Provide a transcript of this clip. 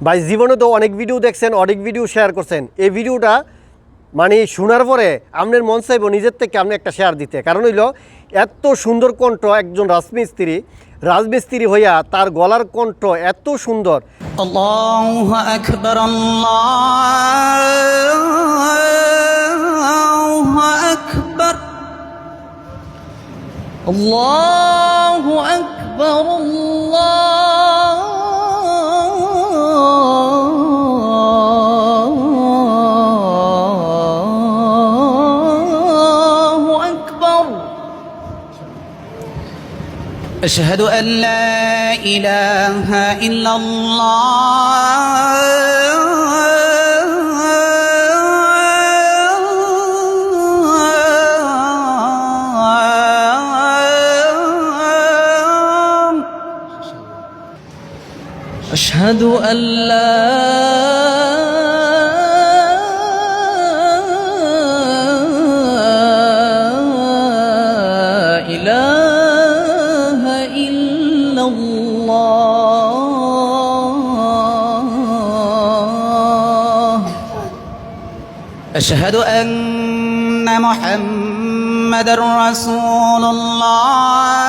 ভাই জীবনে তো অনেক ভিডিও দেখছেন, অনেক ভিডিও শেয়ার করছেন। এই ভিডিওটা মানে শোনার পরে আপনার মন চাইব নিজের থেকে আপনি একটা শেয়ার দিতে। কারণ হইল এত সুন্দর কণ্ঠ একজন রাজমিস্ত্রি হইয়া তার গলার কণ্ঠ এত সুন্দর। আল্লাহু আকবার, আল্লাহু আকবার, আল্লাহু আকবার, আল্লাহু আকবার। أشهد أن لا إله إلا الله أشهد أن لا إله إلا الله أشهد أن محمد رسول الله